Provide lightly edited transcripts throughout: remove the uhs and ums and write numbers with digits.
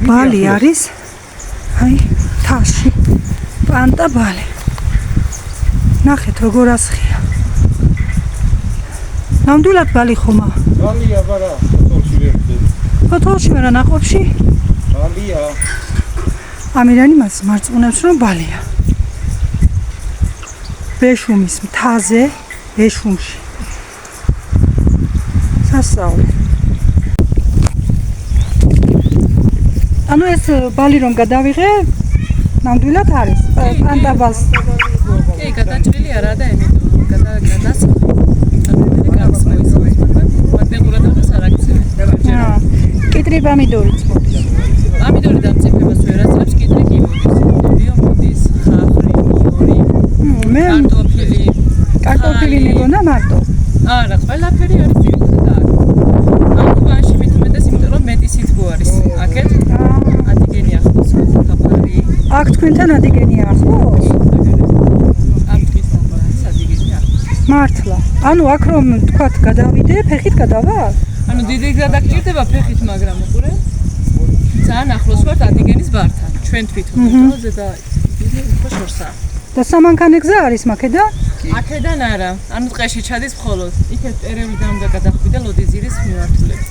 ბალი არის. აი, თაში. პანტა ბალი. ნახეთ როგორ ასხია. ნამდვილად ბალი ხომა. ბალია ბარა, ფოთოლში ვერდე. ფოთოლში ვერა ნაყოფში? ბალია. ამირანი მას მარწმუნებს რომ ბალია. ბეშუმის მთაზე, ბეშუმში. სასწაული. ანუ ეს ბალი რომ გადავიღე, ნამდვილად არის. პანტა ბალს. კი, გადაჭრილი არა და ემიტო. გადასხდა. კიტრი პამიდორიც მოდის. პამიდორი დამწიფებას ვერაძლებს, კიტრი კი მოდის. ბიო მოდის, ხახვი, მიური, კარტოფილი მიგონა მარტო. არა, ყველაფერი არის ძირითადად. ამ გვაში მithumetes, იმიტომ რომ მეტი სითბო არის. აქეთ ადინგენი ახლოს თაფარი. აქ თქვენთან ადინგენი ახლოს? ამ თვისთან ადინგენი ახლოს. მართლა. ანუ აქ რომ თქვათ გადავიდე, ფეხით გადავალ? ანუ დიდი გადაგჭირდება ფეხით, მაგრამ უყურე. ძალიან ახლოს ვართ ადინგენის ბართან. ჩვენ თვითონ ზედა დიდი უფრო შორსაა. და სამანქანე გზა არის მაქედან? აქედან არა. ანუ ტყეში ჩადის მხოლოდ. იქეთ ტერევლიდან უნდა გადახვიდე ლოდიზირის მიმართულებით.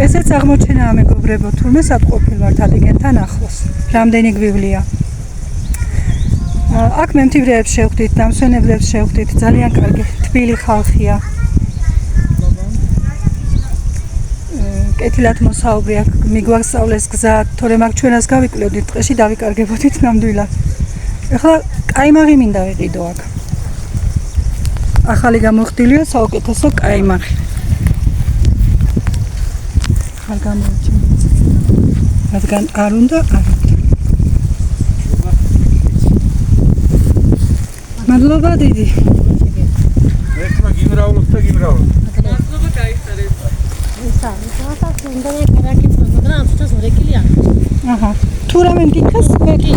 ესეც აღმოჩენაა მეგობრებო, თურმე სად ყოფილვართ ადინგენთან ახლოს. რამდენი გვივლია. აქ მემთივრეებს შევხვდით, დამსვენებლებს შევხვდით, ძალიან კარგი თბილი ხალხია. კეთილად მოსაუბრია, მიგვასწავლეს გზა, თორემ აქ ჩვენას გავიკლოდით, ტყეში დავიკარგებოდით ნამდვილად. ეხლა კაიმაღი მინდა ვიყიდო აქ. ახალი გამოხდილია საუკეთესო კაიმაღი. ახალ გამოჩენილი. რადგან არ უნდა. მადლობა დიდი. ერთმა გიმრავლოთ და გიმრავლოთ. მადლობა გაიხარეთ. აჰა. თუ რამე მკითხეს, კი.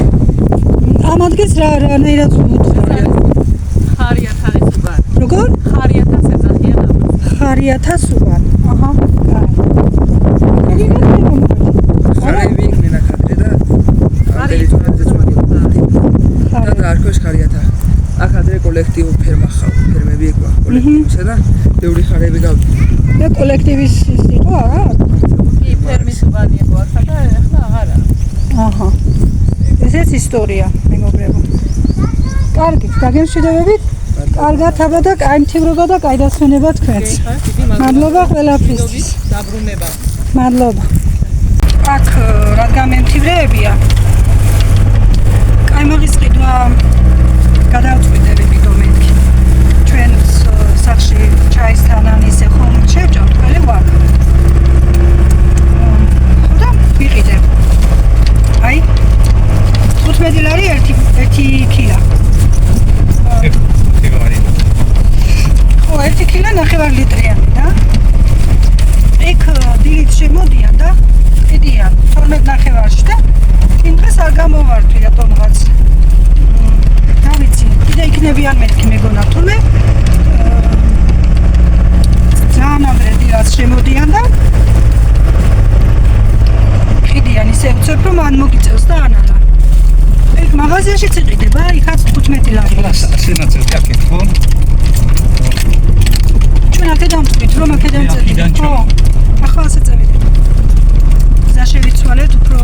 ამ ადგილს რანაირად უთხრა? ხარიათასუბან. როგორ? ხარიათასეძახიან ამას. ხარიათასუბან. აჰა. ხარები იქნება ხატრი და ტერიტორიაზე წვეულობთ. და არქოს ხარიათა. აქ ადრე კოლექტივი ფერმები იყო კოლექტივისა და ბევრი ხარები გავდივართ. და კოლექტივის იყო არა? კი, ფერმის უბანი იყო აქ და ახლა აღარა. აჰა. ესეც ისტორია, მეგობრებო. კარგი, დაგემშვიდობებით. კარგად აბა და კაი მთავრობა და კაი დასვენება თქვენს. მადლობა ყველაფრისთვის. დაბრუნება. მადლობა. აქ რადგან მემთივრეებია. კაიმაღის ყიდვა გადავწყვიტე ვიყიდო მეთქი. ჩვენ სახში ჩაისთან ან ისე ხომ შევჭამთ ყველე ვარ. ხოდა ვიყიდე. აი 15 ლარი 1 კილა. ხო, 1 კილა 9 ლიტრიანი და იქ დილით შემოდიან და ყიდიან 12.5-ში და იმ დღეს არ გამოვართ რატომღაც. და ვიცი, კიდე იქნებიან მეთქი მეგონა თურმე ძალიან ადრე დილას შემოდიან და ყიდიან ისე უცებ რომ ან მოგიწევს და ან არა. იქ მაღაზიაშიც იყიდება, იქაც 15 ლარი. სენაცელს აკეთებ, ხო? ჩვენ აქედან ვწვით, რომ აქედან წევიდეთ. ხო, ახლა ასე წევიდეთ. გზა შევიცვალეთ, უფრო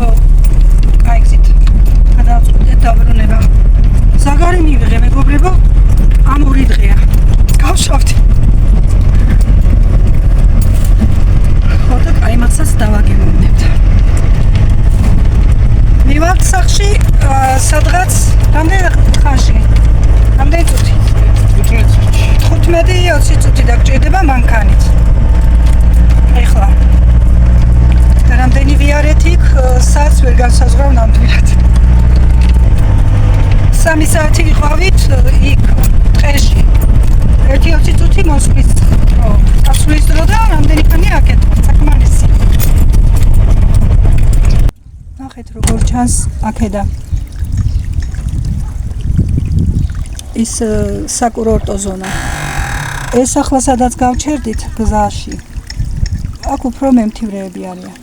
კაი გზით გადავწყვიტეთ დაბრუნება. ზაგარი მივიღე მეგობრებო, ამ 2 დღეა. გავშავთ. ხო და კაიმაღსაც დავაგემოვნებთ. მივართ სახში სადღაც რამდენი ხანში? რამდენი წუთი? 15-20 წუთი დაგჭირდება მანქანით. ეხლა და რამდენი ვიარეთ იქ, საათს ვერ განსაზღვრავ ნამდვილად. 3 საათი ვიყავით იქ ტყეში. 1-20 წუთი მოსვლის დრო, გასვლის დრო და რამდენი ხანი აქეთ ვარ, საკმარისი. ნახეთ როგორ ჩანს აქედან. ის საკურორტო ზონა. ეს ახლა სადაც გავჩერდით გზაში. აქ უფრო მემთივრეები არიან.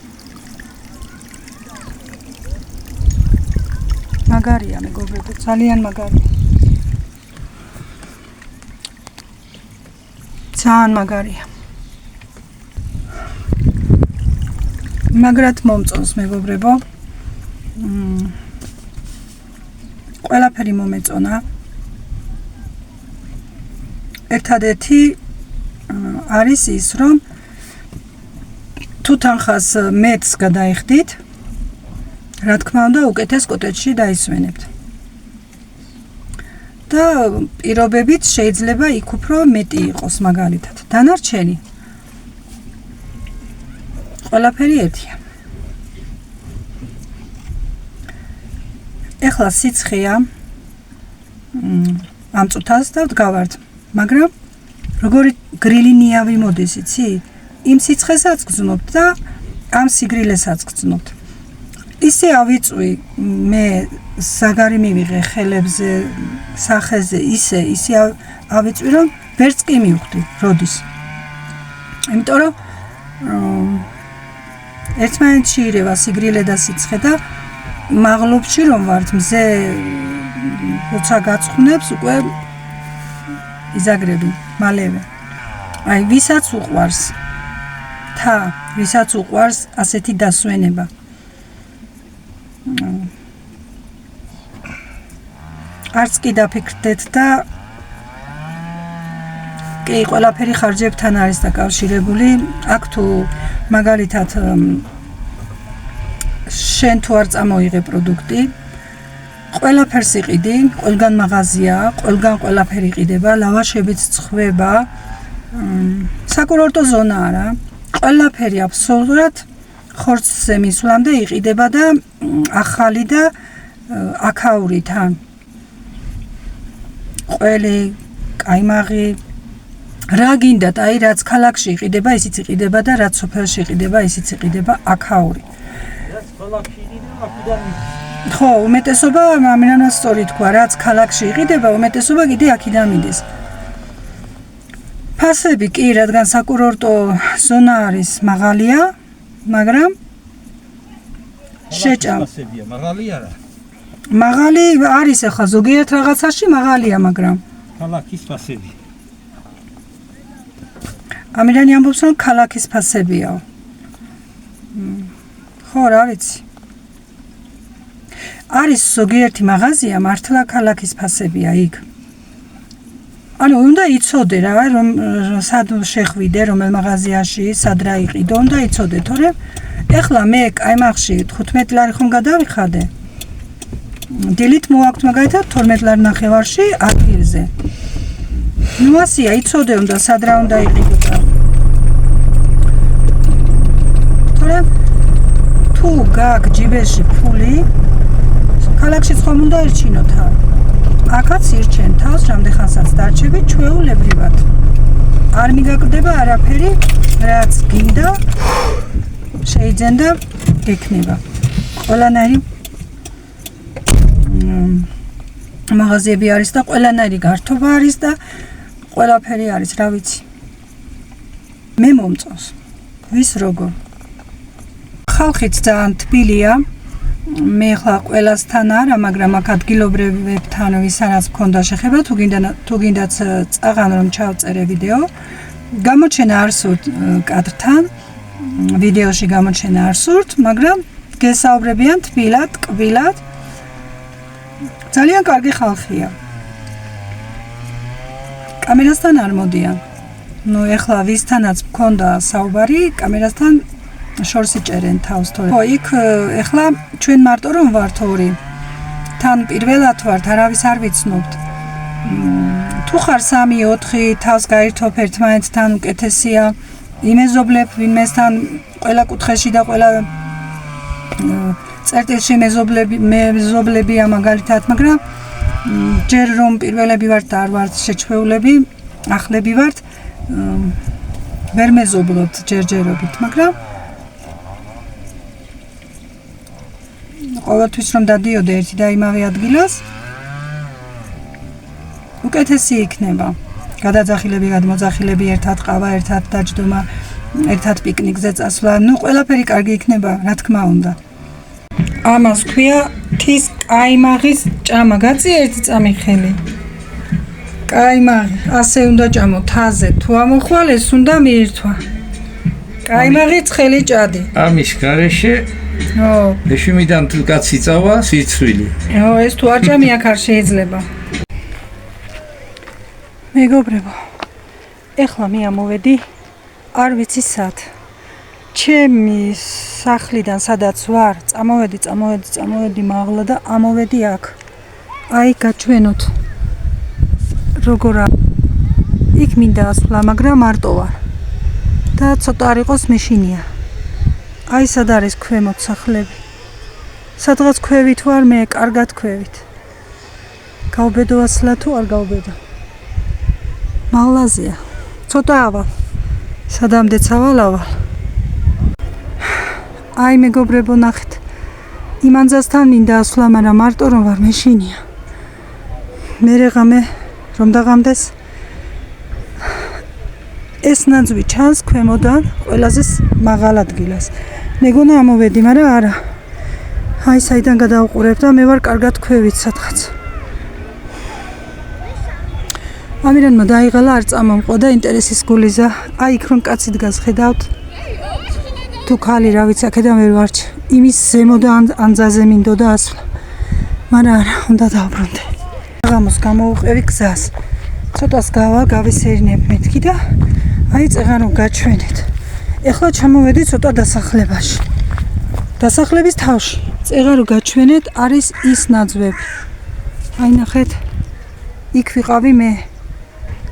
მაგარია მეგობრებო, ძალიან მაგარი. ძალიან მაგარია. მაგრად მომწონს მეგობრებო. ყველაფერი მომეწონა. ერთადერთი არის ის, რომ თუ თანხას მეტს გადაიხდით, რა თქმა უნდა, უკეთეს კოტეჯში დაისვენებთ. და პირობებით შეიძლება იქ უფრო მეტი იყოს მაგალითად. დანარჩენი ყველაფერი ერთია. ეხლა სიცხეა ამ წუთას და ვდგავართ, მაგრამ როგორი გრილინიავი მოდის, იცი? იმ სიცხესაც გძნობთ და ამ სიგრილესაც გძნობთ. ისე ავიწვი მე საგარი მივიღე ხელებზე, სახეზე, ისე ავიწვი, რომ ვერც კი მივხვდი, როდის. იმიტომ რომ ერთმანეთში ირევა სიგრილე და სიცხე და მაღლობში რომ ვართ, მზე როცა გაცხვნებს, უკვე იზაგრები მალევე. აი, ვისაც უყვარს თა, ვისაც უყვარს ასეთი დასვენება. არც კი დაფიქრდეთ და კი ყველაფერი ხარჯებთან არის დაკავშირებული. აქ თუ მაგალითად შენ თუ არ წამოიღე პროდუქტი, ყველაფერს იყიდი, ყველგან მაღაზია, ყველგან ყველაფერი იყიდება, ლავაშებიც წხვება, საკურორტო ზონა არა, ყველაფერი აბსოლუტურად ხორცზე მისვლამდე იყიდება და ახალი და აქაური თან. ყველი, კაიმაღი, რა გინდათ, აი რაც ქალაქში იყიდება, ისიც იყიდება და რაც სოფელში იყიდება, ისიც იყიდება აქაური. ხო, უმეტესობა ამერანა სწორი თქვა, რაც ქალაქში იყიდება, უმეტესობა კიდე აქიდან მიდის. ფასები კი, რადგან საკურორტო ზონა არის მაღალია, მაგრამ შეჭამ. მაღალი არა. მაღალი არის ახლა ზოგიერთ რაღაცაში მაღალია, მაგრამ ქალაქის ფასები. ამირანი ამბობს, რომ ქალაქის ფასებიაო. ხო, რა ვიცი. არის ზოგიერთი მაღაზია, მართლა ქალაქის ფასებია იქ. ანუ უნდა იცოდე რა, რომ სად შეხვიდე, რომელ მაღაზიაში, სად რა იყიდო, უნდა იცოდე, თორემ ეხლა მე კაიმაღში 15 ლარი ხომ გადავიხადე. დილით მოვაქვთ მაგალითად 12 ლარი ნახევარში ადგილზე. ნუ ასია, იცოდე უნდა სად რა უნდა იყიდო და. თორემ თუ გაქვს ჯიბეში ფული, ქალაქშიც ხომ უნდა ერჩინო თან. აქაც ირჩენ თავს, რამდენხანსაც დარჩები ჩვეულებრივად. არ მიგაკდება არაფერი, რაც გინდა, შეიძლება გექნება. ყველანაირი მაღაზიები არის და ყველანაირი გართობა არის და ყველაფერი არის, რა ვიცი. მე მომწონს. ვის როგორ. ხალხიც ძალიან თბილია. მე ხლა ყველასთან არა, მაგრამ აქ ადგილობრივებთან ვისაც მქონდა შეხება, თუ გინდათ წაღან რომ ჩავწერე ვიდეო, გამოჩენა არ სურთ კადრთან, ვიდეოში გამოჩენა არ სურთ, მაგრამ გესაუბრებიან თბილად, კბილად. ძალიან კარგი ხალხია. კამერასთან არ მოდიან. ნუ ეხლა ვისთანაც მქონდა საუბარი, კამერასთან შორს იჭერენ თავს თორე. ხო, იქ ეხლა ჩვენ მარტო რომ ვართ ორი. თან პირველად ვართ, არავის არ ვიცნობთ. თუ ხარ 3-4 თავს გაერთობ ერთმანეთთან უკეთესია. იმეზობლებ ვინმესთან ყველა კუთხეში და ყველა წერტილში მეზობლებია მაგალითად, მაგრამ ჯერ რომ პირველები ვართ და არ ვართ შეჩვეულები, ახლები ვართ, ვერ მეზობლობთ ჯერჯერობით, მაგრამ ყოველთვის რომ დადიოდე ერთი და იმავე ადგილას, უკეთესი იქნება. გადაძახილები, გადმოძახილები, ერთად ყავა, ერთად დაჯდომა, ერთად პიკნიკზე წასვლა, ნუ ყველაფერი კარგი იქნება, რა თქმა უნდა. ამას ქვია მთის კაიმაღის ჭამა გაწია ერთი წამი ხელი. კაიმაღი, ასე უნდა ჭამო თაზე, თუ ამოხვალეს უნდა მიირთვა. კაიმაღი ცხელი ჭადი. ამის გარეშე ეშიმიდან თუ კაცი წავა სიცვილი. ეს თუ არ ჭამი აქ არ შეიძლება. მეგობრებო, ეხლა მე ამოვედი, არ ვიცი სად. ჩემი სახლიდან სადაც ვარ, წამოვედი მაღლა და ამოვედი აქ. აი გაჩვენოთ. როგორა იქ მინდა ასვლა, მაგრამ მარტო ვარ. და ცოტა არ იყოს მეშინია. აი სად არის ქვემოთ სახლები. სადღაც ქვევით ვარ მე, კარგად ქვევით. გავბედო ასლა თუ არ გავბედო. მაღლაზეა. ცოტა ავალ. სადამდეც ავალ. აი მეგობრებო ნახეთ. იმანძასთან მინდა ასვლა, მაგრამ მარტო რომ ვარ მეშინია. მე ღამე რომ დაღამდეს ეს ნაძვი ჩანს ქვემოდან ყველაზე მაღალ ადგილას. მეგონა ამოვედი, მაგრამ არა. აი საიდან გადავყურებ და მე ვარ კარგად ქვევით სადღაც. ამირანმა დაიღალა არ წამომყვა და ინტერესის გულიზა. აი იქ რომ კაცი დგას ხედავთ. თუ ქალი რა ვიცი აქედან ვერ ვარჩი. იმის ზემოდა ანძაზე მინდოდა ასვლა. მაგრამ არა, უნდა დავბრუნდე. ღამოს გამოვუყევი გზას. ცოტას გავისერინებ მეთქი და აი წეღან რომ გაჩვენეთ. ეხლა ჩამოვედი ცოტა დასახლებაში. დასახლების თავში. წეღან რომ გაჩვენეთ არის ის ნაძვები. აი ნახეთ. იქ ვიყავი მე.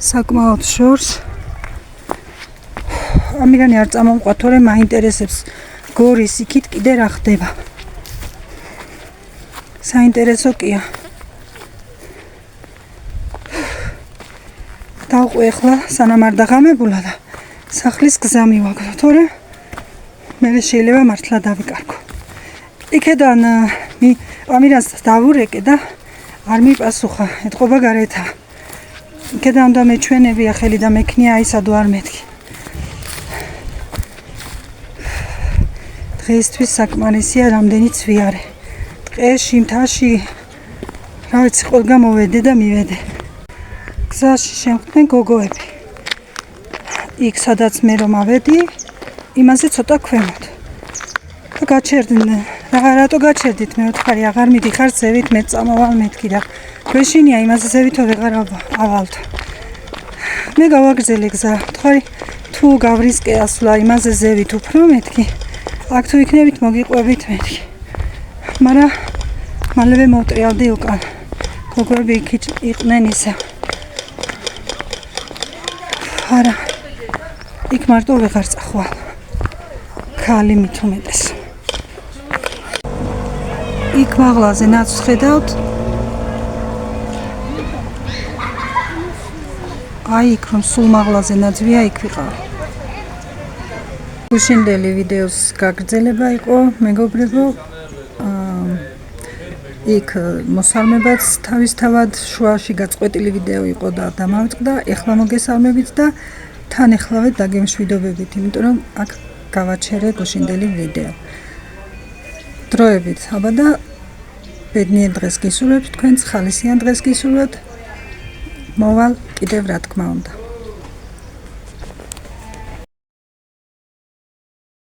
საკმაოდ შორს. ამირანი არ წამომყვა, თორემ მაინტერესებს გორის იქით კიდე რა ხდება. საინტერესო კია. დავყვე ახლა სანამ არ დაღამებულა და სახლის გზა მივაგდო, თორემ მე შეიძლება მართლა დავიკარგო. იქედან ამირანს დავურეკე და არ მიპასუხა, ეთყობა გარეთა. იქედან უნდა მეჩვენებია ხელი და მექნია აი სად ვარ მეთქი. დღეისთვის საკმარისია რამდენიც ვიარე. ტყეში, მთაში რა ვიცი, ყველგან მოვედე და მივედე. გზაში შემხვდნენ გოგოები. იქ სადაც მე რომ ავედი, იმაზე ცოტა ქვემოთ. და გაჩერდნენ. რატო გაჩერდით? მე ვთქვარი, აღარ მიდიხარ ზევით, მე წამოვალ მეთქი და გვეშინია იმაზე ზევითო ვეღარ ავალთ. მე გავაგრძელე გზა. ვთქვარი, თუ გავრისკე ასვლა იმაზე ზევით უფრო მეთქი. აქ თუ იქნებით მოგიყვებით მეთქი. მაგრამ მალევე მოვტრიალდი უკან. გოგოები იქ იყვნენ ისე. არა, იქ მარტო ვეღარ წახვალ. ქალი მით უმეტეს. იქ მაღლაზე ნაცვლს ხედავთ. აი იქ რომ სულ მაღლაზე ნაძვია, იქ ვიყავ. გუშინდელი ვიდეოს გაგრძელება იყო, მეგობრებო. იქ მოსალმებაც თავისთავად შუაში გაწყვეტილი ვიდეო იყო და დამავიწყდა. ეხლა მოგესალმებით და თან ეხლავე დაგემშვიდობებით, იმიტომ რომ აქ გავაჩერე გუშინდელი ვიდეო. დროებით აბა და ბედნიერ დღეს გისურვებთ, თქვენს ხალისიან დღეს გისურვებთ. მოვალ კიდევ რა თქმა უნდა.